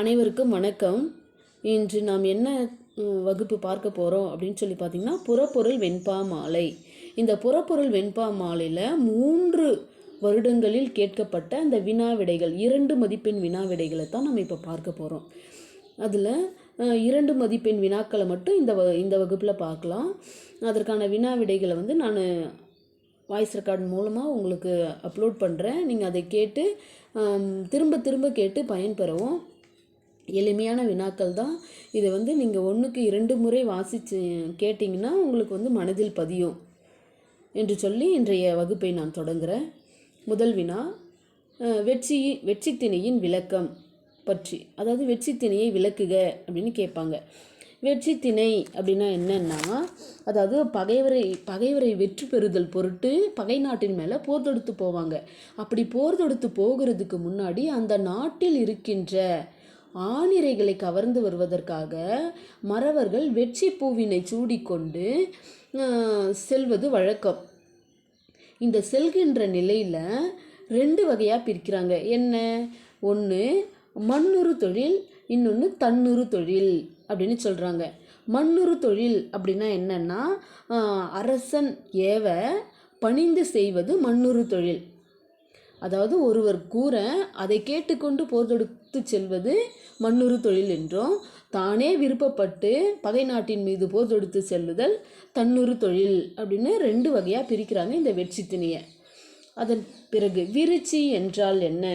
அனைவருக்கும் வணக்கம். இன்று நாம் என்ன வகுப்பு பார்க்க போகிறோம் அப்படின்னு சொல்லி பார்த்தீங்கன்னா, புறப்பொருள் வெண்பா மாலை. இந்த புறப்பொருள் வெண்பா மாலையில் 3 வருடங்களில் கேட்கப்பட்ட அந்த வினா விடைகள், 2 மதிப்பெண் வினா விடைகளை தான் நம்ம இப்போ பார்க்க போகிறோம். அதில் 2 மதிப்பெண் வினாக்களை மட்டும் இந்த வகுப்பில் பார்க்கலாம். அதற்கான வினா விடைகளை நான் வாய்ஸ் ரெக்கார்ட் மூலமாக உங்களுக்கு அப்லோட் பண்ணுறேன். நீங்கள் அதை கேட்டு திரும்ப திரும்ப கேட்டு பயன்பெறவும். எளிமையான வினாக்கள் தான். இதை நீங்கள் 1க்கு 2 முறை வாசித்து கேட்டிங்கன்னா உங்களுக்கு மனதில் பதியும் என்று சொல்லி இன்றைய வகுப்பை நான் தொடங்குகிறேன். முதல் வினா, வெட்சித்திணையின் விளக்கம் பற்றி, அதாவது வெட்சித்திணையை விளக்குக அப்படின்னு கேட்பாங்க. வெட்சித்திணை அப்படின்னா என்னன்னா, அதாவது பகைவரை வெற்றி பெறுதல் பொருட்டு பகை நாட்டின் மேலே போர் தொடுத்து போவாங்க. அப்படி போர் தொடுத்து போகிறதுக்கு முன்னாடி அந்த நாட்டில் இருக்கின்ற ஆணிரைகளை கவர்ந்து வருவதற்காக மறவர்கள் வெற்றி பூவினை சூடிக்கொண்டு செல்வது வழக்கம். இந்த செல்கின்ற நிலையில் 2 வகையாக பிரிக்கிறாங்க. என்ன? ஒன்று மண்ணுறு தொழில், இன்னொன்று தன்னுறு தொழில் அப்படின்னு சொல்கிறாங்க. மண்ணுறு தொழில் அப்படின்னா என்னன்னா, அரசன் ஏவ பணிந்து செய்வது மண்ணுறு தொழில். அதாவது ஒருவர் கூற அதை கேட்டுக்கொண்டு போர் தொடுத்து செல்வது மண்ணுறு தொழில் என்றும், தானே விருப்பப்பட்டு பகை நாட்டின் மீது போர் தொடுத்து செல்லுதல் தன்னுறு தொழில் அப்படின்னு 2 வகையாக பிரிக்கிறாங்க இந்த வெட்சித்திணையை. அதன் பிறகு விருச்சி என்றால் என்ன?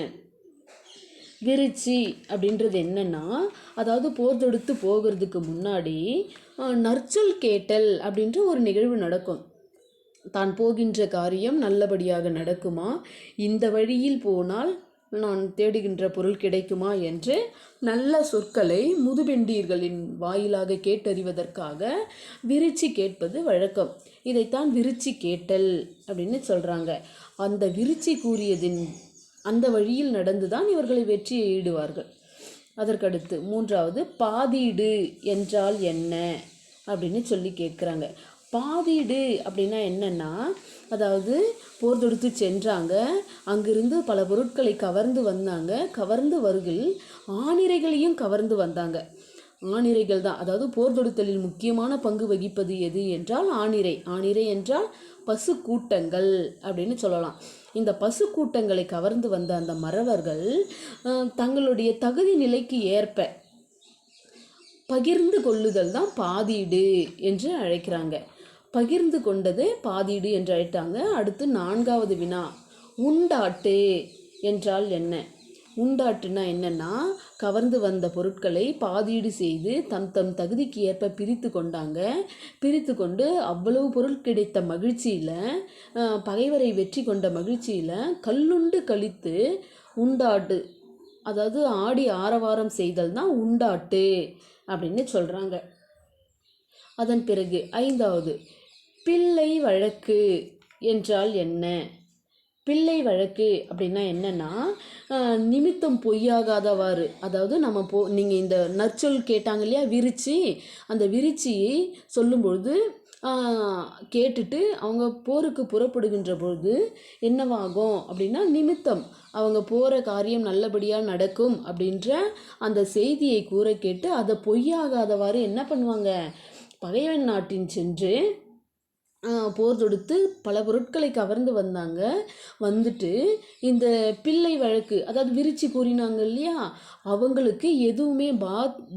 விருச்சி அப்படின்றது என்னன்னா, அதாவது போர் தொடுத்து போகிறதுக்கு முன்னாடி நற்சொல் கேட்டல் அப்படின்ற ஒரு நிகழ்வு நடக்கும். தான் போகின்ற காரியம் நல்லபடியாக நடக்குமா, இந்த வழியில் போனால் நான் தேடுகின்ற பொருள் கிடைக்குமா என்று நல்ல சொற்களை முதுபெண்டீர்களின் வாயிலாக கேட்டறிவதற்காக விருச்சி கேட்பது வழக்கம். இதைத்தான் விருச்சி கேட்டல் அப்படின்னு சொல்கிறாங்க. அந்த விருச்சி கூறியதின் அந்த வழியில் நடந்துதான் இவர்களை வெற்றியை ஈடுவார்கள். அதற்கடுத்து 3வது, பாதீடு என்றால் என்ன அப்படின்னு சொல்லி கேட்குறாங்க. பாதீடு அப்படின்னா என்னன்னா, அதாவது போர் தொடுத்து சென்றாங்க, அங்கிருந்து பல பொருட்களை கவர்ந்து வந்தாங்க. கவர்ந்து வருகில் ஆணிரைகளையும் கவர்ந்து வந்தாங்க. ஆணிரைகள் தான், அதாவது போர் தொடுத்தலில் முக்கியமான பங்கு வகிப்பது எது என்றால் ஆணிரை. ஆணிரை என்றால் பசு கூட்டங்கள் அப்படின்னு சொல்லலாம். இந்த பசு கூட்டங்களை கவர்ந்து வந்த அந்த மறவர்கள் தங்களுடைய தகுதி நிலைக்கு ஏற்ப பகிர்ந்து கொள்ளுதல் தான் பாதீடு என்று அழைக்கிறாங்க. பகிர்ந்து கொண்டது பாதீடு என்று அழைத்தாங்க. அடுத்து 4வது வினா, உண்டாட்டு என்றால் என்ன? உண்டாட்டுனா என்னன்னா, கவர்ந்து வந்த பொருட்களை பாதீடு செய்து தம் தகுதிக்கு ஏற்ப பிரித்து கொண்டாங்க. பிரித்து கொண்டு அவ்வளவு பொருள் கிடைத்த மகிழ்ச்சியில், பகைவரை வெற்றி கொண்ட மகிழ்ச்சியில் கல்லுண்டு கழித்து உண்டாட்டு, அதாவது ஆடி ஆரவாரம் செய்தல் தான் உண்டாட்டு அப்படின்னு சொல்கிறாங்க. அதன் பிறகு 5வது, பிள்ளை வழக்கு என்றால் என்ன? பிள்ளை வழக்கு அப்படின்னா என்னன்னா, நிமித்தம் பொய்யாகாதவாறு, அதாவது நீங்கள் இந்த நற்சொல் கேட்டாங்க இல்லையா, விருச்சி, அந்த விருச்சியை சொல்லும்பொழுது கேட்டுட்டு அவங்க போருக்கு புறப்படுகின்ற பொழுது என்னவாகும் அப்படின்னா, நிமித்தம், அவங்க போகிற காரியம் நல்லபடியாக நடக்கும் அப்படின்ற அந்த செய்தியை கூற கேட்டு அதை பொய்யாகாதவாறு என்ன பண்ணுவாங்க, பகைவன் நாட்டின் சென்று போர் தொடுத்து பல பொருட்களை கவர்ந்து வந்தாங்க. வந்துட்டு இந்த பிள்ளை வழக்கு, அதாவது விருச்சி கூறினாங்க இல்லையா, அவங்களுக்கு எதுவுமே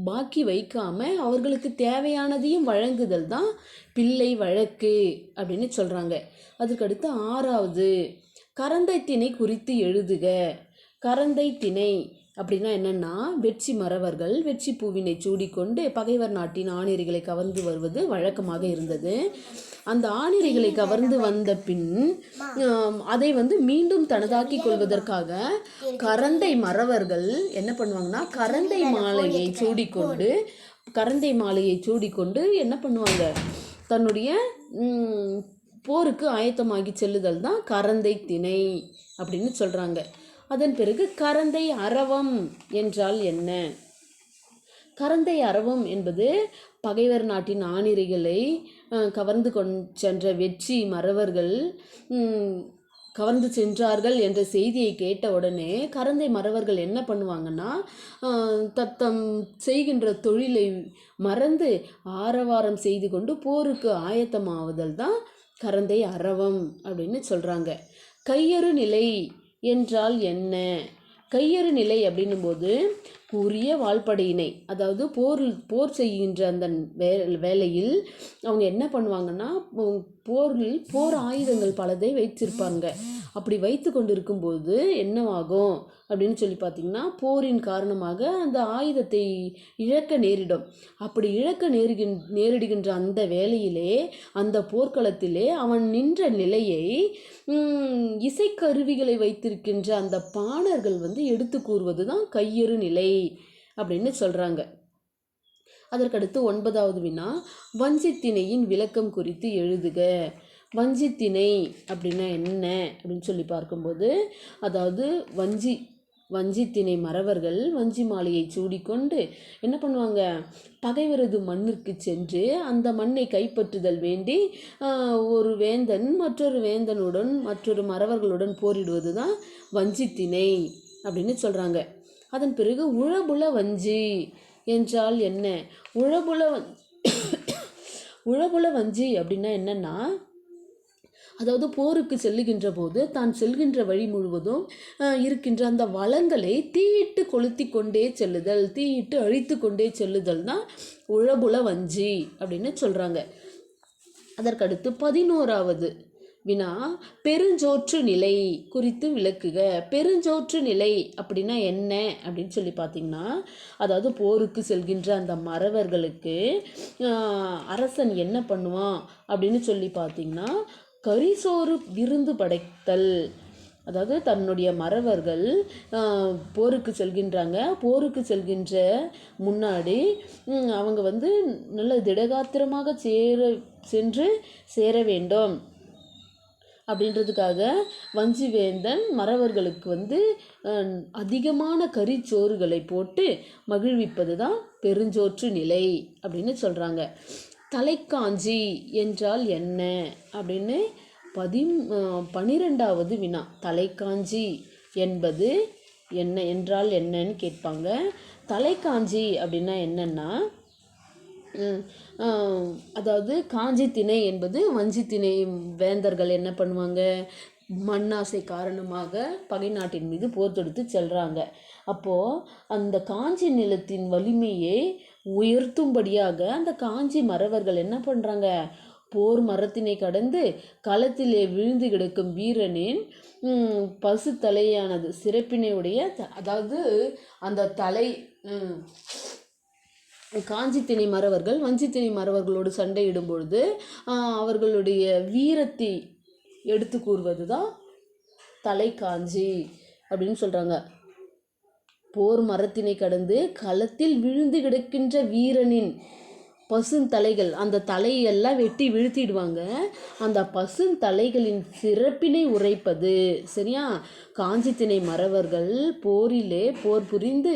பாக்கி வைக்காமல் அவர்களுக்கு தேவையானதையும் வழங்குதல் தான் பிள்ளை வழக்கு அப்படின்னு சொல்கிறாங்க. அதுக்கடுத்து 6வது, கரந்தை திணை குறித்து எழுதுக. கரந்தை திணை அப்படின்னா என்னென்னா, வெட்சி மறவர்கள் வெட்சி பூவினை சூடிக்கொண்டு பகைவர் நாட்டின் ஆணிரைகளை கவர்ந்து வருவது வழக்கமாக இருந்தது. அந்த ஆணிரைகளை கவர்ந்து வந்த பின் அதை மீண்டும் தனதாக்கி கொள்வதற்காக கரந்தை மறவர்கள் என்ன பண்ணுவாங்கன்னா, கரந்தை மாலையை சூடிக்கொண்டு என்ன பண்ணுவாங்க, தன்னுடைய போருக்கு ஆயத்தமாகி செல்லுதல் தான் கரந்தை திணை அப்படின்னு சொல்கிறாங்க. அதன் பிறகு கரந்தை அரவம் என்றால் என்ன? கரந்தை அரவம் என்பது பகைவர் நாட்டின் ஆணிரைகளை கவர்ந்து சென்ற வெற்றி மறவர்கள் கவர்ந்து சென்றார்கள் என்ற செய்தியை கேட்ட உடனே கரந்தை மறவர்கள் என்ன பண்ணுவாங்கன்னா, தத்தம் செய்கின்ற தொழிலை மறந்து ஆரவாரம் செய்து கொண்டு போருக்கு ஆயத்தமாவதல் தான் கரந்தை அரவம் அப்படின்னு சொல்கிறாங்க. கையறு நிலை என்றால் என்ன? கையறு நிலை அப்படின்னும்போது உரிய வாழ்படையினை, அதாவது போர் செய்கின்ற அந்த வேளையில் அவங்க என்ன பண்ணுவாங்கன்னா, போர் ஆயுதங்கள் பலதை வைத்திருப்பாங்க. அப்படி வைத்து கொண்டு இருக்கும்போது என்னவாகும் அப்படின்னு சொல்லி பார்த்திங்கன்னா, போரின் காரணமாக அந்த ஆயுதத்தை இழக்க நேரிடும். அப்படி இழக்க நேரிடுகின்ற அந்த வேளையிலே, அந்த போர்க்களத்திலே அவன் நின்ற நிலையை இசைக்கருவிகளை வைத்திருக்கின்ற அந்த பாணர்கள் எடுத்து கூறுவது தான் கையறு நிலை அப்படின்னு சொல்கிறாங்க. அதற்கடுத்து 9வது வினா, வஞ்சித்திணையின் விளக்கம் குறித்து எழுதுக. வஞ்சித்திணை அப்படின்னா என்ன அப்படின்னு சொல்லி பார்க்கும்போது, அதாவது வஞ்சித்திணை மறவர்கள் வஞ்சி மாலையை சூடிக்கொண்டு என்ன பண்ணுவாங்க, பகைவரது மண்ணிற்கு சென்று அந்த மண்ணை கைப்பற்றுதல் வேண்டி ஒரு வேந்தன் மற்றொரு வேந்தனுடன் மற்றொரு மறவர்களுடன் போரிடுவது தான் வஞ்சித்திணை அப்படின்னு சொல்கிறாங்க. அதன் பிறகு உழபுல வஞ்சி என்றால் என்ன? உழபுல வஞ்சி அப்படின்னா என்னன்னா, அதாவது போருக்கு செல்லுகின்ற போது தான் செல்கின்ற வழி முழுவதும் இருக்கின்ற அந்த வளங்களை தீயிட்டு கொளுத்தி கொண்டே செல்லுதல், தீயிட்டு அழித்து கொண்டே செல்லுதல் தான் உழபுல வஞ்சி அப்படின்னு சொல்கிறாங்க. அதற்கடுத்து 11வது வினா, பெருஞ்சோற்று நிலை குறித்து விளக்குக. பெருஞ்சோற்று நிலை அப்படின்னா என்ன அப்படின்னு சொல்லி பார்த்தீங்கன்னா, அதாவது போருக்கு செல்கின்ற அந்த மறவர்களுக்கு அரசன் என்ன பண்ணுவான் அப்படின்னு சொல்லி பார்த்தீங்கன்னா, கரிசோறு விருந்து படைத்தல். அதாவது தன்னுடைய மறவர்கள் போருக்கு செல்கின்றாங்க. போருக்கு செல்கின்ற முன்னாடி அவங்க நல்ல திடகாத்திரமாக சென்று சேர வேண்டும் அப்படின்றதுக்காக வஞ்சிவேந்தன் மறவர்களுக்கு அதிகமான கறிச்சோறுகளை போட்டு மகிழ்விப்பது தான் பெருஞ்சோற்று நிலை அப்படின்னு சொல்கிறாங்க. தலைக்காஞ்சி என்றால் என்ன அப்படின்னு 12வது வினா. தலைக்காஞ்சி என்பது என்ன என்றால் என்னன்னு கேட்பாங்க. தலைக்காஞ்சி அப்படின்னா என்னன்னா, அதாவது காஞ்சி திணை என்பது வஞ்சி திணை வேந்தர்கள் என்ன பண்ணுவாங்க, மண்ணாசை காரணமாக பகை நாட்டின் மீது போர் தொடுத்து செல்கிறாங்க. அப்போது அந்த காஞ்சி நிலத்தின் வலிமையை உயர்த்தும்படியாக அந்த காஞ்சி மறவர்கள் என்ன பண்ணுறாங்க, போர் மரத்தினை கடந்து களத்திலே விழுந்து கிடக்கும் வீரனின் பசு தலையானது சிறப்பினை உடைய, அதாவது அந்த தலை காஞ்சி திணை மறவர்கள் வஞ்சி திணை மறவர்களோடு சண்டையிடும் பொழுது அவர்களுடைய வீரத்தை எடுத்து கூறுவது தான் தலைக்காஞ்சி அப்படின்னு சொல்கிறாங்க. போர் மரத்தினை கடந்து களத்தில் விழுந்து கிடக்கின்ற வீரனின் பசுந்தலைகள், அந்த தலையெல்லாம் வெட்டி வீழ்த்திடுவாங்க. அந்த பசுந்தலைகளின் சிறப்பினை உரைப்பது. சரியா? காஞ்சி திணை மறவர்கள் போர் புரிந்து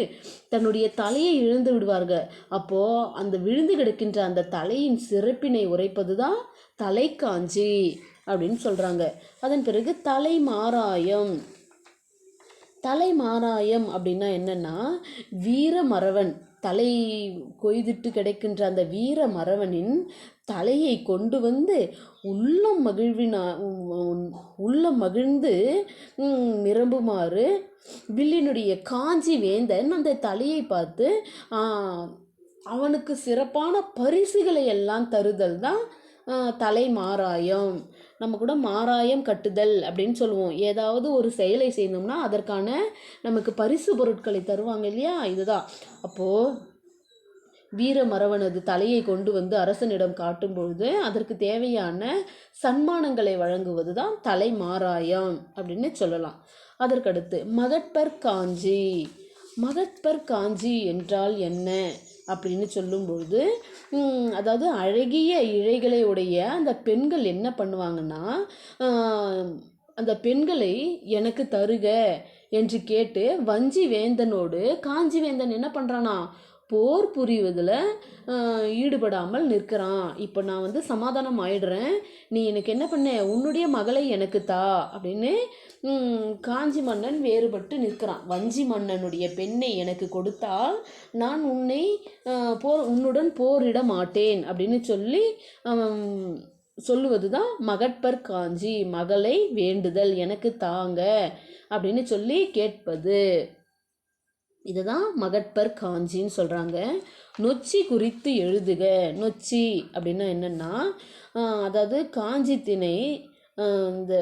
தன்னுடைய தலையை இழந்து விடுவார்கள். அப்போது அந்த விழுந்து கிடக்கின்ற அந்த தலையின் சிறப்பினை உரைப்பது தான் தலைக்காஞ்சி அப்படின்னு சொல்கிறாங்க. அதன் பிறகு தலைமாராயம் அப்படின்னா என்னென்னா, வீரமறவன் தலை கொய்திட்டு கிடைக்கின்ற அந்த வீர மறவனின் தலையை கொண்டு உள்ளம் மகிழ்ந்து நிரம்புமாறு வில்லினுடைய காஞ்சி வேந்தன் அந்த தலையை பார்த்து அவனுக்கு சிறப்பான பரிசுகளை எல்லாம் தருதல் தான் தலைமாராயம். நம்ம கூட மாராயம் கட்டுதல் அப்படின்னு சொல்லுவோம். ஏதாவது ஒரு செயலை செய்யணும்னா அதற்கான நமக்கு பரிசு பொருட்களை தருவாங்க இல்லையா, இதுதான். அப்போது வீரமறவனது தலையை கொண்டு அரசனிடம் காட்டும் பொழுது அதற்கு தேவையான சன்மானங்களை வழங்குவது தான் தலைமாராயம் அப்படின்னு சொல்லலாம். அதற்கடுத்து மகட்பர் காஞ்சி என்றால் என்ன அப்படின்னு சொல்லும்பொழுது, அதாவது அழகிய இழைகளை உடைய அந்த பெண்கள் என்ன பண்ணுவாங்கன்னா, அந்த பெண்களை எனக்கு தருக என்று கேட்டு வஞ்சி வேந்தனோடு காஞ்சி வேந்தன் என்ன பண்ணுறானா, போர் புரிவதில் ஈடுபடாமல் நிற்கிறான். இப்போ நான் வந்து சமாதானம் ஆயிடுறேன், நீ எனக்கு என்ன பண்ண, உன்னுடைய மகளை எனக்கு தா அப்படின்னு காஞ்சி மன்னன் வேறுபட்டு நிற்கிறான். வஞ்சி மன்னனுடைய பெண்ணை எனக்கு கொடுத்தால் நான் உன்னுடன் போரிட மாட்டேன் அப்படின்னு சொல்லி சொல்லுவது தான் மகட்பர் காஞ்சி. மகளை வேண்டுதல், எனக்கு தாங்க அப்படின்னு சொல்லி கேட்பது, இதுதான் மகட்பர் காஞ்சின்னு சொல்கிறாங்க. நொச்சி குறித்து எழுதுக. நொச்சி அப்படின்னா என்னென்னா, அதாவது காஞ்சி திணை, இந்த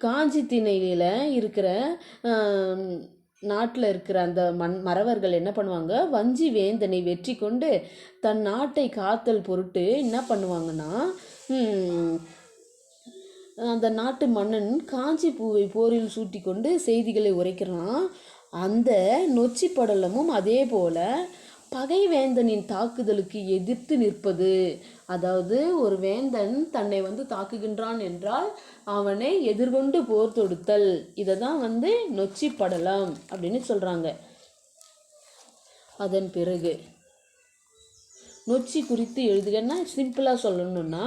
காஞ்சி திணையில் இருக்கிற நாட்டில் இருக்கிற அந்த மறவர்கள் என்ன பண்ணுவாங்க, வஞ்சி வேந்தனை வெற்றி கொண்டு தன் நாட்டை காத்தல் பொருட்டு என்ன பண்ணுவாங்கன்னா, அந்த நாட்டு மன்னன் காஞ்சி பூவை போரில் சூட்டி கொண்டு செய்திகளை உரைக்கிறான். அந்த நொச்சி படலமும் அதே போல் பகை வேந்தனின் தாக்குதலுக்கு எதிர்த்து நிற்பது. அதாவது ஒரு வேந்தன் தன்னை வந்து தாக்குகின்றான் என்றால் அவனை எதிர்கொண்டு போர் தொடுத்தல், இதை தான் வந்து நொச்சி படலம் அப்படின்னு சொல்கிறாங்க. அதன் பிறகு நொச்சி குறித்து எழுதுகன்னா சிம்பிளாக சொல்லணும்னா,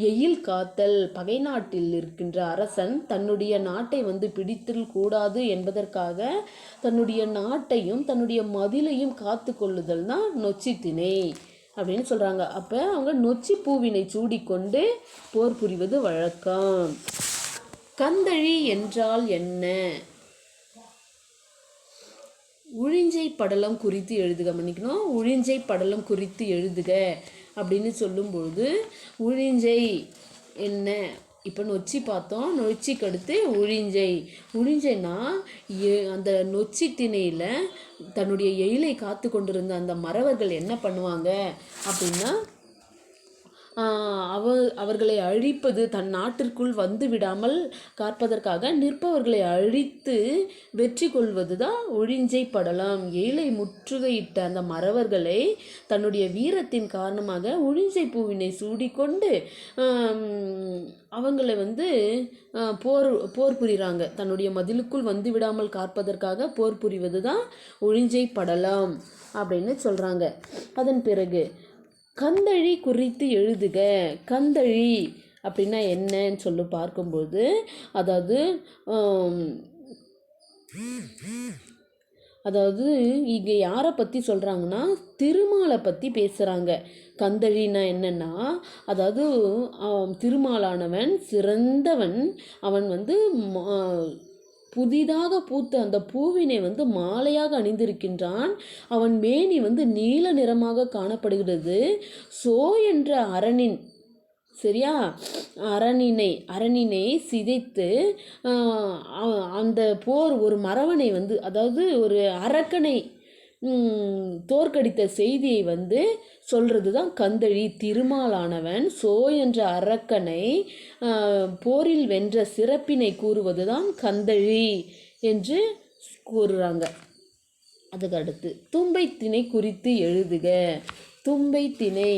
எயில் காத்தல். பகை நாட்டில் இருக்கின்ற அரசன் தன்னுடைய நாட்டை வந்து பிடித்தல் கூடாது என்பதற்காக தன்னுடைய நாட்டையும் தன்னுடைய மதிலையும் காத்து கொள்ளுதல் தான் நொச்சி திணை அப்படின்னு சொல்கிறாங்க. அப்போ அவங்க நொச்சி பூவினை சூடிக்கொண்டு போர் புரிவது வழக்கம். கந்தழி என்றால் என்ன? உழிஞ்சை படலம் குறித்து எழுதுக. மன்னிக்கணும், உழிஞ்சை படலம் குறித்து எழுதுக அப்படின்னு சொல்லும்பொழுது உழிஞ்சை என்ன, இப்போ நொச்சி பார்த்தோம், நொச்சிக்கு அடுத்து உழிஞ்சை. உழிஞ்சைனா அந்த நொச்சி திணையில் தன்னுடைய எயிலை காத்து கொண்டிருந்த அந்த மறவர்கள் என்ன பண்ணுவாங்க அப்படின்னா, அவர்களை அழிப்பது, தன் நாட்டிற்குள் வந்து விடாமல் காப்பதற்காக நிற்பவர்களை அழித்து வெற்றி கொள்வது தான் ஒழிஞ்சை படலம். ஏழை முற்றுகையிட்ட அந்த மறவர்களை தன்னுடைய வீரத்தின் காரணமாக ஒழிஞ்சை பூவினை சூடிக்கொண்டு அவங்களை வந்து போர் புரிகிறாங்க. தன்னுடைய மதிலுக்குள் வந்து விடாமல் காப்பதற்காக போர் புரிவது தான் ஒழிஞ்சை படலம் அப்படின்னு சொல்கிறாங்க. அதன் பிறகு கந்தழி குறித்து எழுதுக. கந்தழி அப்படின்னா என்னன்னு சொல்லி பார்க்கும்போது, அதாவது இங்கே யாரை பற்றி சொல்கிறாங்கன்னா, திருமாலை பற்றி பேசுகிறாங்க. கந்தழின்னா என்னென்னா, அதாவது திருமாலானவன் சிறந்தவன். அவன் வந்து புதிதாக பூத்த அந்த பூவினை வந்து மாலையாக அணிந்திருக்கின்றான். அவன் மேனி வந்து நீல நிறமாக காணப்படுகிறது. சோ என்ற அரணின், சரியா, அரணினை சிதைத்து அந்த போர் ஒரு மறவனை வந்து, அதாவது ஒரு அரக்கனை தோற்கடித்த செய்தியை வந்து சொல்கிறது தான் கந்தழி. திருமாலானவன் சோ என்ற அரக்கனை போரில் வென்ற சிறப்பினை கூறுவது தான் கந்தழி என்று கூறுறாங்க. அதுக்கு அடுத்து தும்பை திணை குறித்து எழுதுக. தும்பை திணை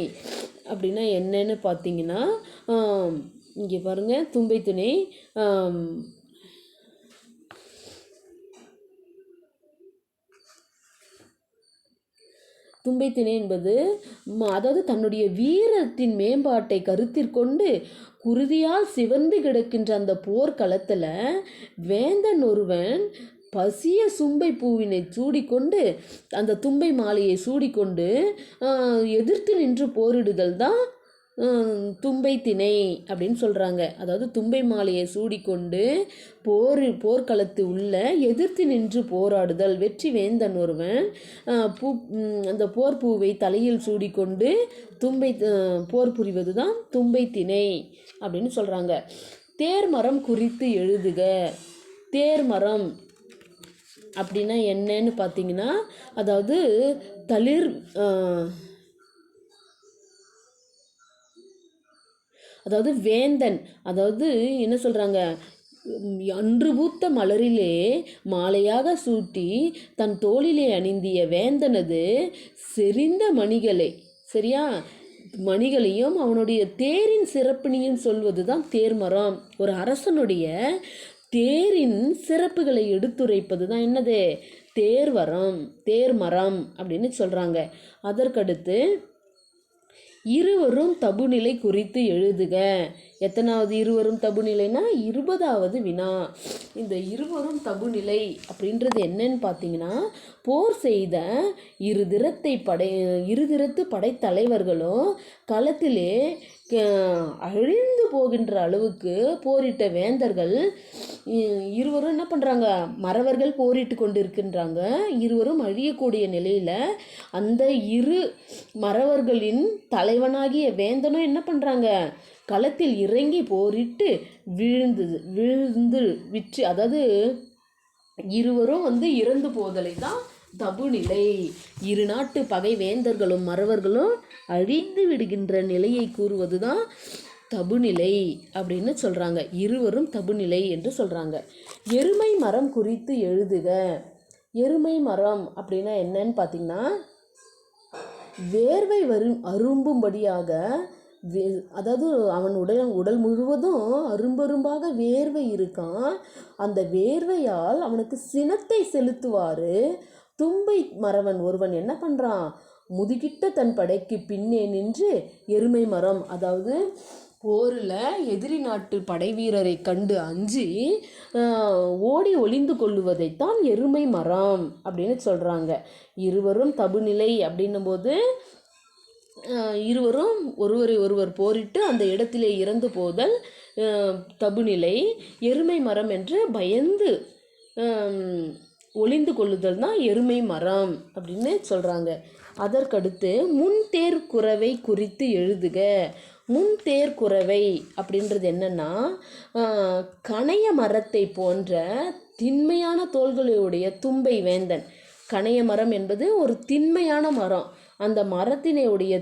அப்படின்னா என்னன்னு பார்த்தீங்கன்னா, இங்கே பாருங்கள், தும்பை திணை தும்பை திணை என்பது, அதாவது தன்னுடைய வீரத்தின் மேம்பாட்டை கருத்திற்கொண்டு குருதியால் சிவந்து கிடக்கின்ற அந்த போர்க்களத்தில் வேந்தன் ஒருவன் பசிய சும்பை பூவினை சூடிக்கொண்டு, அந்த தும்பை மாலையை சூடிக்கொண்டு எதிர்த்து நின்று போரிடுதல் தான் தும்பை திணை அப்படின்னு சொல்கிறாங்க. அதாவது தும்பை மாலையை சூடிக்கொண்டு போர்க்களத்து உள்ள எதிர்த்து நின்று போராடுதல். வெற்றி வேந்தன் ஒருவன் அந்த போர் பூவை தலையில் சூடிக்கொண்டு போர் புரிவது தான் தும்பை திணை அப்படின்னு சொல்கிறாங்க. தேர்மரம் குறித்து எழுதுக. தேர்மரம் அப்படின்னா என்னன்னு பார்த்தீங்கன்னா, அதாவது அதாவது வேந்தன், அதாவது என்ன சொல்கிறாங்க, அன்று பூத்த மலரிலே மாலையாக சூட்டி தன் தோளிலே அணிந்திய வேந்தனது செறிந்த மணிகளை, சரியா, மணிகளையும் அவனுடைய தேரின் சிறப்பினையும் சொல்வது தான் தேர்மரம். ஒரு அரசனுடைய தேரின் சிறப்புகளை எடுத்துரைப்பது தான் என்னது, தேர்மரம் அப்படின்னு சொல்கிறாங்க. அதற்கடுத்து இருவரும் தபுநிலை குறித்து எழுதுக. எத்தனாவது இருவரும் தபுநிலைனா 20வது வினா. இந்த இருவரும் தபுநிலை அப்படின்றது என்னன்னு பார்த்தீங்கன்னா, போர் செய்த இருதிறத்து படைத்தலைவர்களும் களத்திலே அழிந்து போகின்ற அளவுக்கு போரிட்ட வேந்தர்கள் இருவரும் என்ன பண்ணுறாங்க, மறவர்கள் போரிட்டு கொண்டு இருக்கின்றாங்க. இருவரும் அழியக்கூடிய நிலையில் அந்த இரு மறவர்களின் தலைவனாகிய வேந்தனும் என்ன பண்ணுறாங்க, களத்தில் இறங்கி போரிட்டு விழுந்து விற்று, அதாவது இருவரும் இறந்து போதலை தான் தபுநிலை. இரு நாட்டு பகை வேந்தர்களும் மறவர்களும் அழிந்து விடுகின்ற நிலையை கூறுவது தான் தபுநிலை அப்படின்னு சொல்கிறாங்க. இருவரும் தபுநிலை என்று சொல்கிறாங்க. எருமை மரம் குறித்து எழுதுக. எருமை மரம் அப்படின்னா என்னன்னு பார்த்தீங்கன்னா, வேர்வை அரும்பும்படியாக, அதாவது அவன் உடல் முழுவதும் அரும்பரும்பாக வேர்வை இருக்கான். அந்த வேர்வையால் அவனுக்கு சினத்தை செலுத்துவார் தும்பை மறவன் ஒருவன் என்ன பண்ணுறான், முதுகிட்ட தன் படைக்கு பின்னே நின்று எருமை மரம், அதாவது போரில் எதிரி நாட்டு படை வீரரை கண்டு அஞ்சி ஓடி ஒளிந்து கொள்ளுவதைத்தான் எருமை மரம் அப்படின்னு சொல்கிறாங்க. இருவரும் தபுநிலை அப்படின்னும் போது இருவரும் ஒருவர் போரிட்டு அந்த இடத்திலே இறந்து போதல் தபுநிலை. எருமை மரம் என்று பயந்து ஒளிந்து கொள்ளுதல் தான் எருமை மரம் அப்படின்னு சொல்கிறாங்க. அதற்கடுத்து முன்தேர்குறவை குறித்து எழுதுக. முன்தேர்குறவை அப்படின்றது என்னென்னா, கணைய மரத்தை போன்ற திண்மையான தோள்களுடைய தும்பை வேந்தன். கணைய மரம் என்பது ஒரு திண்மையான மரம். அந்த மரத்தினுடைய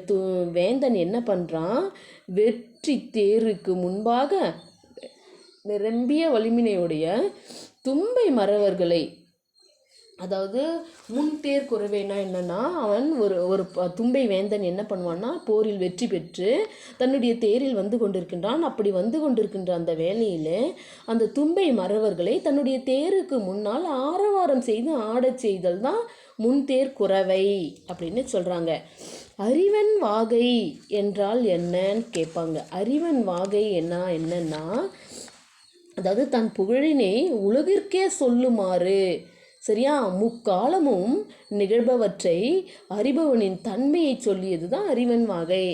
வேந்தன் என்ன பண்ணுறான், வெற்றி தேருக்கு முன்பாக நிரம்பிய வலிமையுடைய தும்பை மறவர்களை, அதாவது முன்தேர் குறவைனா என்னன்னா, அவன் ஒரு தும்பை வேந்தன் என்ன பண்ணுவான்னா, போரில் வெற்றி பெற்று தன்னுடைய தேரில் வந்து கொண்டிருக்கின்றான். அப்படி வந்து கொண்டிருக்கின்ற அந்த வேளையில் அந்த தும்பை மறவர்களை தன்னுடைய தேருக்கு முன்னால் ஆரவாரம் செய்து ஆடச் செய்தல் தான் முன்தேர் குறவை அப்படின்னு சொல்கிறாங்க. அறிவன் வாகை என்றால் என்னன்னு கேட்பாங்க. அறிவன் வாகை என்னன்னா, அதாவது தன் புகழினை உலகிற்கே சொல்லுமாறு, சரியா, முக்காலமும் நிகழ்பவற்றை அறிபவனின் தன்மையை சொல்லியது தான் அறிவன் வாகை.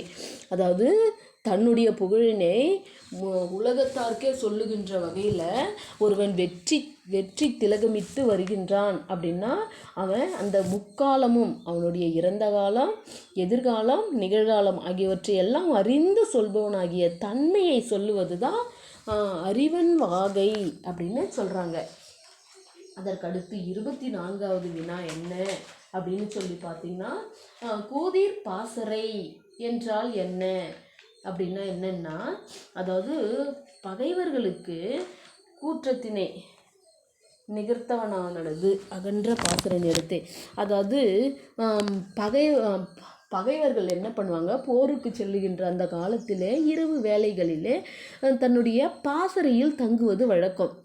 அதாவது தன்னுடைய புகழினை உலகத்தார்க்கே சொல்லுகின்ற வகையில் ஒருவன் வெற்றி திலகமிட்டு வருகின்றான் அப்படின்னா, அவன் அந்த முக்காலமும் அவனுடைய இறந்த காலம், எதிர்காலம், நிகழ்காலம் ஆகியவற்றை எல்லாம் அறிந்து சொல்பவனாகிய தன்மையை சொல்லுவது தான் அறிவன் வாகை அப்படின்னு சொல்கிறாங்க. அதற்கடுத்து 24வது வினா என்ன அப்படின்னு சொல்லி பார்த்தீங்கன்னா, கூதிர் பாசறை என்றால் என்ன அப்படின்னா என்னன்னா, அதாவது பகைவர்களுக்கு கூற்றத்தினை நிகர்த்தவனானது அகன்ற பாசறை நிறுத்தே. அதாவது பகைவர்கள் என்ன பண்ணுவாங்க, போருக்கு செல்லுகின்ற அந்த காலத்திலே இரவு வேளைகளிலே தன்னுடைய பாசறையில் தங்குவது வழக்கம்.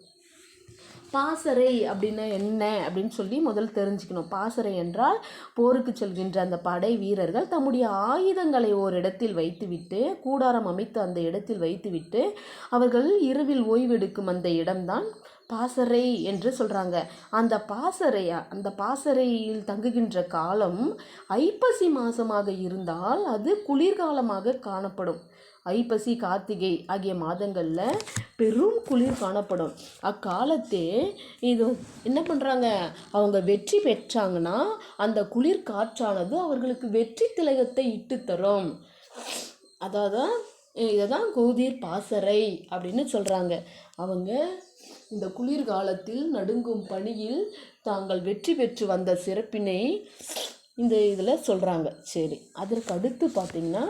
பாசறை அப்படின்னா என்ன அப்படின்னு சொல்லி முதல் தெரிஞ்சுக்கணும். பாசறை என்றால் போருக்கு செல்கின்ற அந்த படை வீரர்கள் தம்முடைய ஆயுதங்களை ஓரிடத்தில் வைத்துவிட்டு, கூடாரம் அமைத்து அந்த இடத்தில் வைத்துவிட்டு அவர்கள் இரவில் ஓய்வெடுக்கும் அந்த இடம்தான் பாசறை என்று சொல்கிறாங்க. அந்த பாசறையில் தங்குகின்ற காலம் ஐப்பசி மாதமாக இருந்தால் அது குளிர்காலமாக காணப்படும். ஐப்பசி, கார்த்திகை ஆகிய மாதங்களில் பெரும் குளிர் காணப்படும். அக்காலத்தே இது என்ன பண்ணுறாங்க, அவங்க வெற்றி பெற்றாங்கன்னா அந்த குளிர் காற்றானது அவர்களுக்கு வெற்றி திலகத்தை இட்டு தரும். அதாவது இதை தான் கூதிர் பாசறை அப்படின்னு சொல்கிறாங்க. அவங்க இந்த குளிர்காலத்தில் நடுங்கும் பனியில் தாங்கள் வெற்றி பெற்று வந்த சிறப்பினை இந்த இதில் சொல்கிறாங்க. சரி, அதற்கு அடுத்து பார்த்திங்கன்னா,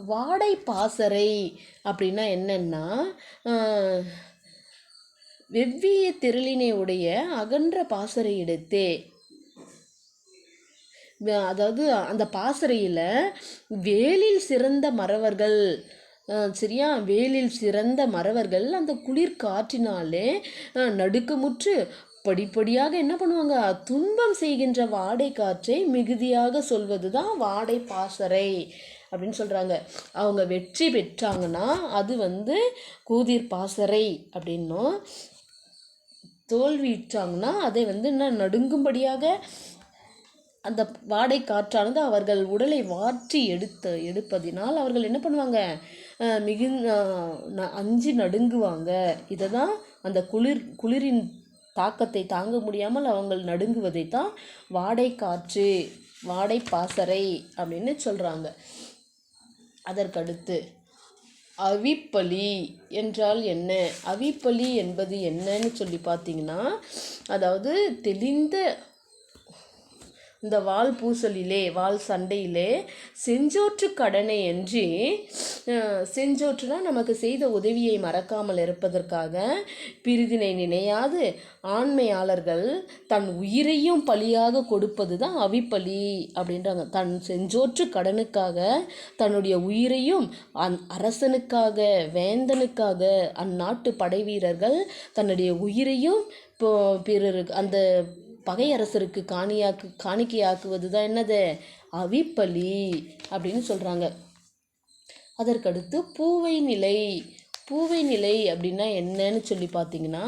வாடை பாசறை அப்படின்னா என்னன்னா, வெவ்விய திரளினை உடைய அகன்ற பாசறை எடுத்தே, அதாவது அந்த பாசறையில் வேலில் சிறந்த மறவர்கள், சரியா, வேலில் சிறந்த மறவர்கள் அந்த குளிர் காற்றினாலே நடுக்கமுற்று படிப்படியாக என்ன பண்ணுவாங்க, துன்பம் செய்கின்ற வாடை காற்றை மிகுதியாக சொல்வது தான் வாடை பாசறை அப்படின்னு சொல்கிறாங்க. அவங்க வெற்றி பெற்றாங்கன்னா அது கூதிர் பாசறை அப்படின்னும், தோல்வியிட்டாங்கன்னா அதை என்ன நடுங்கும்படியாக அந்த வாடை காற்றானது அவர்கள் உடலை வாற்றி எடுப்பதினால் அவர்கள் என்ன பண்ணுவாங்க, அஞ்சு நடுங்குவாங்க. இதை தான் அந்த குளிரின் தாக்கத்தை தாங்க முடியாமல் அவங்க நடுங்குவதை தான் வாடை காற்று, வாடை பாசறை அப்படின்னு சொல்கிறாங்க. அதற்கடுத்து அவிப்பலி என்றால் என்ன? அவிப்பலி என்பது என்னன்னு சொல்லி பார்த்தீங்கன்னா, அதாவது தெளிந்த இந்த வாள் பூசலிலே, வாள் சண்டையிலே செஞ்சோற்று கடனை என்று, செஞ்சோற்றுனா நமக்கு செய்த உதவியை மறக்காமல் இருப்பதற்காக பிரிதினை நினையாது ஆண்மையாளர்கள் தன் உயிரையும் பலியாக கொடுப்பது தான் அவிப்பலி அப்படின்றாங்க. தன் செஞ்சோற்று கடனுக்காக தன்னுடைய உயிரையும் அரசனுக்காக, வேந்தனுக்காக, அந்நாட்டு படை வீரர்கள் தன்னுடைய உயிரையும் பிறருக்கு அந்த பகையரசருக்கு காணிக்கையாக்குவது தான் என்னது, அவிப்பலி அப்படின்னு சொல்கிறாங்க. அதற்கடுத்து பூவை நிலை. பூவை நிலை அப்படின்னா என்னன்னு சொல்லி பார்த்தீங்கன்னா,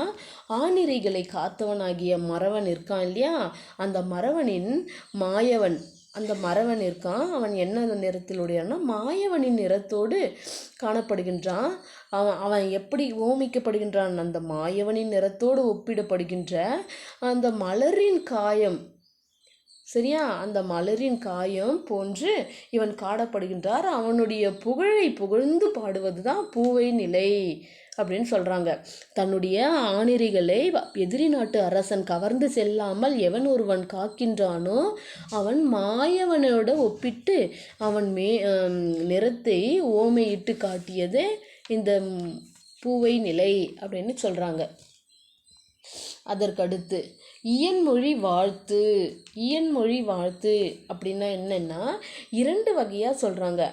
ஆணிரைகளை காத்தவனாகிய மறவன் இருக்கான் இல்லையா, அந்த மறவனின் மாயவன், அந்த மறவன் இருக்கான், அவன் என்ன நிறத்திலுடையான்னா மாயவனின் நிறத்தோடு காணப்படுகின்றான். அவன் எப்படி ஓமிக்கப்படுகின்றான், அந்த மாயவனின் நிறத்தோடு ஒப்பிடப்படுகின்ற அந்த மலரின் காயம், சரியா, அந்த மலரின் காயம் போன்று இவன் காணப்படுகின்றார். அவனுடைய புகழை புகழ்ந்து பாடுவது தான் பூவை நிலை அப்படின்னு சொல்கிறாங்க. தன்னுடைய ஆணிரைகளை எதிரி நாட்டு அரசன் கவர்ந்து செல்லாமல் எவன் ஒருவன் காக்கின்றானோ அவன் மாயவனோட ஒப்பிட்டு அவன் நிறத்தை ஓமையிட்டு காட்டியது இந்த பூவை நிலை அப்படின்னு சொல்கிறாங்க. அதற்கடுத்து இயன்மொழி வாழ்த்து. இயன்மொழி வாழ்த்து அப்படின்னா என்னென்னா, 2 வகையாக சொல்கிறாங்க.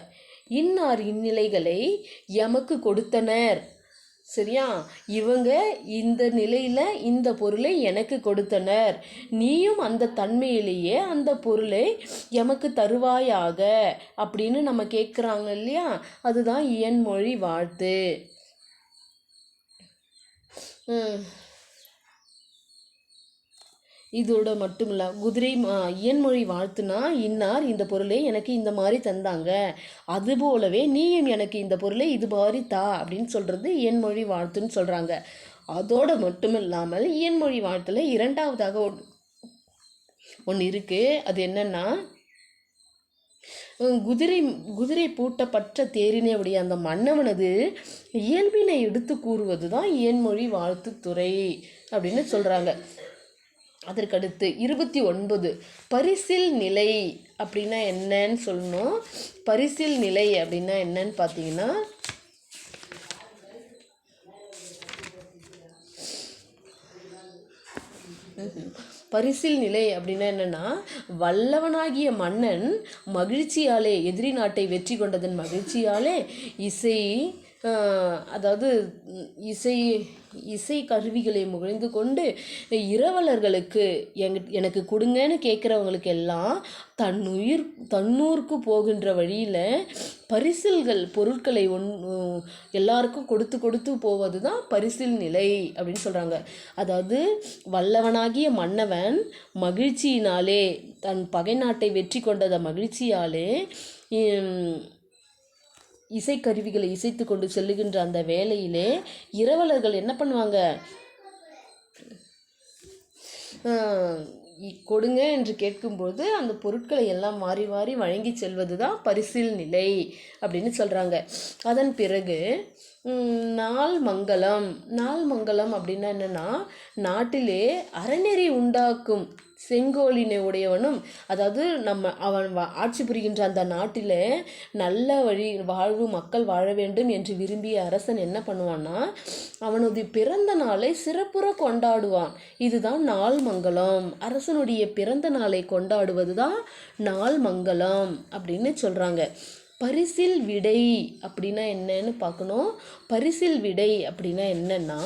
இன்னார் இந்நிலைகளை எமக்கு கொடுத்தனர், சரியா, இவங்க இந்த நிலையில் இந்த பொருளை எனக்கு கொடுத்தனர், நீயும் அந்த தன்மையிலேயே அந்த பொருளை எமக்கு தருவாயாக அப்படின்னு நம்ம கேட்குறாங்க இல்லையா, அதுதான் இயன்மொழி வாழ்த்து. இதோட மட்டும் இல்லை, இயன்மொழி வாழ்த்துனா இன்னார் இந்த பொருளை எனக்கு இந்த மாதிரி தந்தாங்க, அதுபோலவே நீயும் எனக்கு இந்த பொருளை இது மாதிரி தா அப்படின்னு சொல்கிறது இயன்மொழி வாழ்த்துன்னு சொல்கிறாங்க. அதோடு மட்டும் இல்லாமல் இயன்மொழி வாழ்த்தில் 2வதாக ஒன்று இருக்குது. அது என்னென்னா, குதிரை பூட்டப்பட்ட தேரினை உடைய அந்த மன்னவனது இயல்பினை எடுத்து கூறுவது தான் இயன்மொழி வாழ்த்துத்துறை அப்படின்னு சொல்கிறாங்க. அதற்கடுத்து 29 பரிசில் நிலை அப்படின்னா என்னன்னு சொல்லணும். பரிசில் நிலை அப்படின்னா என்னன்னு பார்த்தீங்கன்னா, பரிசில் நிலை அப்படின்னா என்னென்னா, வல்லவனாகிய மன்னன் மகிழ்ச்சியாலே, எதிரி நாட்டை வெற்றி கொண்டதன் மகிழ்ச்சியாலே அதாவது இசை கருவிகளை முகழ்ந்து கொண்டு இரவலர்களுக்கு எனக்கு கொடுங்கன்னு கேட்குறவங்களுக்கு எல்லாம் தன்னூருக்கு போகின்ற வழியில் பரிசில்கள் பொருட்களை எல்லாருக்கும் கொடுத்து போவது தான் பரிசில் நிலை அப்படின்னு சொல்கிறாங்க. அதாவது வல்லவனாகிய மன்னவன் மகிழ்ச்சியினாலே, தன் பகை நாட்டை வெற்றி கொண்டத மகிழ்ச்சியாலே இசைக்கருவிகளை இசைத்து கொண்டு செல்லுகின்ற அந்த வேளையிலே இரவலர்கள் என்ன பண்ணுவாங்க, கொடுங்க என்று கேட்கும்போது அந்த பொருட்களை எல்லாம் மாறி வழங்கி செல்வது தான் பரிசில் நிலை அப்படின்னு சொல்கிறாங்க. அதன் பிறகு நாள் மங்கலம் அப்படின்னா என்னென்னா, நாட்டிலே அறநெறி உண்டாக்கும் செங்கோலினை உடையவனும், அதாவது அவன் ஆட்சி புரிகின்ற அந்த நாட்டில் நல்ல வாழ்வு மக்கள் வாழ வேண்டும் என்று விரும்பிய அரசன் என்ன பண்ணுவான்னா, அவனது பிறந்த நாளை சிறப்புற கொண்டாடுவான். இதுதான் நாள் மங்கலம். அரசனுடைய பிறந்த நாளை கொண்டாடுவது தான் நாள் மங்கலம் அப்படின்னு சொல்கிறாங்க. பரிசில் விடை அப்படின்னா என்னன்னு பார்க்கணும். பரிசில் விடை அப்படின்னா என்னன்னா,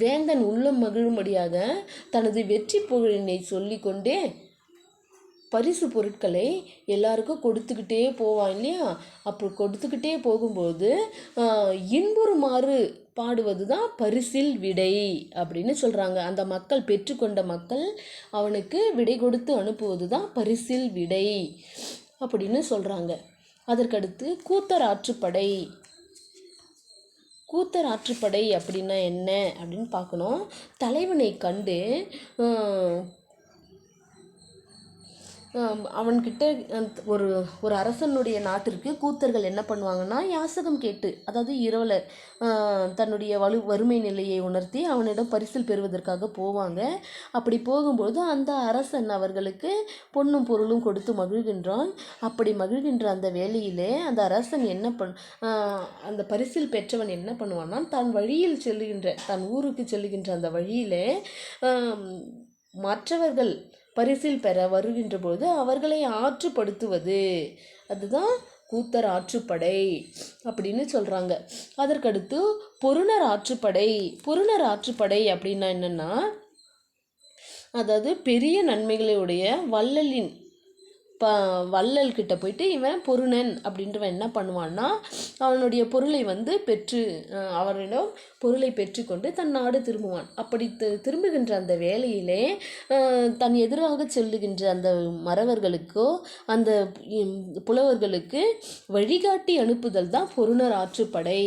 வேந்தன் உள்ளம் மகிழும்படியாக தனது வெற்றி புகழினை சொல்லிக்கொண்டே பரிசு பொருட்களை எல்லாருக்கும் கொடுத்துக்கிட்டே போவான் இல்லையா. அப்போ கொடுத்துக்கிட்டே போகும்போது இன்புறுமாறு பாடுவது தான் பரிசில் விடை அப்படின்னு சொல்கிறாங்க. அந்த மக்கள் பெற்றுக்கொண்ட மக்கள் அவனுக்கு விடை கொடுத்து அனுப்புவது தான் பரிசில் விடை அப்படின்னு சொல்கிறாங்க. அதற்கடுத்து கூத்தர் ஆற்றுப்படை. கூத்தர் ஆற்றுப்படை அப்படின்னா என்ன அப்படின்னு பார்க்கணும். தலைவனை கண்டு அவன்கிட்ட ஒரு ஒரு அரசனுடைய நாட்டிற்கு கூத்தர்கள் என்ன பண்ணுவாங்கன்னா, யாசகம் கேட்டு, அதாவது இரவலர் தன்னுடைய வறுமை நிலையை உணர்த்தி அவனிடம் பரிசில் பெறுவதற்காக போவாங்க. அப்படி போகும்போது அந்த அரசன் அவர்களுக்கு பொன்னும் பொருளும் கொடுத்து மகிழ்கின்றான். அப்படி மகிழ்கின்ற அந்த வேளையிலே அந்த அரசன் அந்த பரிசில் பெற்றவன் என்ன பண்ணுவான்னா, தன் ஊருக்கு செல்லுகின்ற அந்த வழியிலே மற்றவர்கள் பரிசில் பெற வருகின்ற பொழுது அவர்களை ஆற்றுப்படுத்துவது, அதுதான் கூத்தர் ஆற்றுப்படை அப்படின்னு சொல்கிறாங்க. அதற்கடுத்து பொருணர் ஆற்றுப்படை. பொருணர் ஆற்றுப்படை அப்படின்னா என்னென்னா, அதாவது பெரிய நன்மைகளுடைய வள்ளல் கிட்ட போயிட்டு இவன் பொருணன் அப்படின்றவன் என்ன பண்ணுவான்னா, அவனுடைய பொருளை அவரிடம் பொருளை பெற்றுக்கொண்டு தன் நாடு திரும்புவான். அப்படி திரும்புகின்ற அந்த வேளையிலே தன் எதிராக செல்லுகின்ற அந்த மறவர்களுக்கோ அந்த புலவர்களுக்கு வழிகாட்டி அனுப்புதல் தான் பொருணர் ஆற்றுப்படை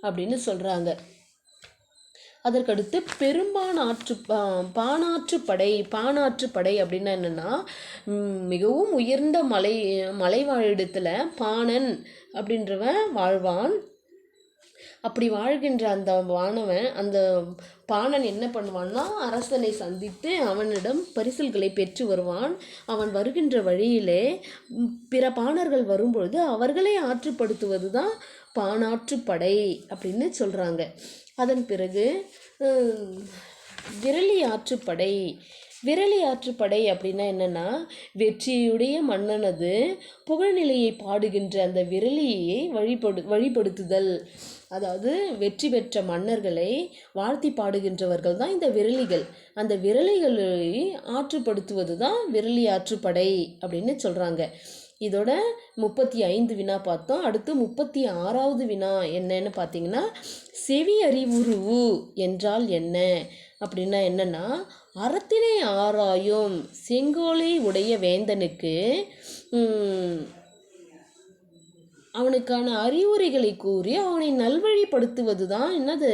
அப்படின்னு சொல்கிறாங்க. அதற்கடுத்து பாணாற்றுப்படை அப்படின்னா என்னென்னா, மிகவும் உயர்ந்த மலைவாழிடத்தில் பாணன் அப்படின்றவன் வாழ்வான். அப்படி வாழ்கின்ற அந்த பாணன் என்ன பண்ணுவான்னா, அரசனை சந்தித்து அவனிடம் பரிசில்களை பெற்று வருவான். அவன் வருகின்ற வழியிலே பிற பாணர்கள் வரும்பொழுது அவர்களை ஆற்றுப்படுத்துவது தான் பாணாற்றுப்படை அப்படின்னு சொல்கிறாங்க. அதன் பிறகு விரலி ஆற்றுப்படை அப்படின்னா என்னென்னா, வெற்றியுடைய மன்னனது புகழ்நிலையை பாடுகின்ற அந்த விரலியை வழிபடுத்துதல். அதாவது வெற்றி பெற்ற மன்னர்களை வாழ்த்தி பாடுகின்றவர்கள் தான் இந்த விரலிகள். அந்த விரலிகளை ஆற்றுப்படுத்துவது தான் விரலி ஆற்றுப்படை அப்படின்னு சொல்கிறாங்க. இதோட 35 வினா பார்த்தோம். அடுத்து 36வது வினா என்னன்னு பார்த்தீங்கன்னா, செவி அறிவுருவு என்றால் என்ன அப்படின்னா என்னன்னா, அறத்தினை ஆராயும் செங்கோலை உடைய வேந்தனுக்கு அவனுக்கான அறிவுரைகளை கூறி அவனை நல்வழிப்படுத்துவது தான் என்னது,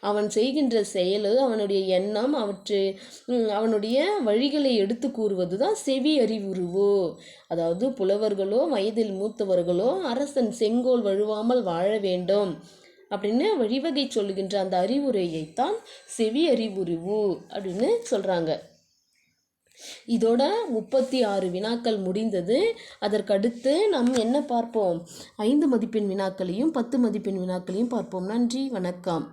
அவன் செய்கின்ற செயல், அவனுடைய எண்ணம், அவனுடைய வழிகளை எடுத்து கூறுவது தான் செவி அறிவுருவோ. அதாவது புலவர்களோ வயதில் மூத்தவர்களோ அரசன் செங்கோல் வழுவாமல் வாழ வேண்டும் அப்படின்னு வழிவகை சொல்லுகின்ற அந்த அறிவுரையைத்தான் செவி அறிவுருவு அப்படின்னு சொல்கிறாங்க. இதோட 36 வினாக்கள் முடிந்தது. அதற்கடுத்து நாம் என்ன பார்ப்போம், 5 மதிப்பெண் வினாக்களையும் 10 மதிப்பெண் வினாக்களையும் பார்ப்போம். நன்றி, வணக்கம்.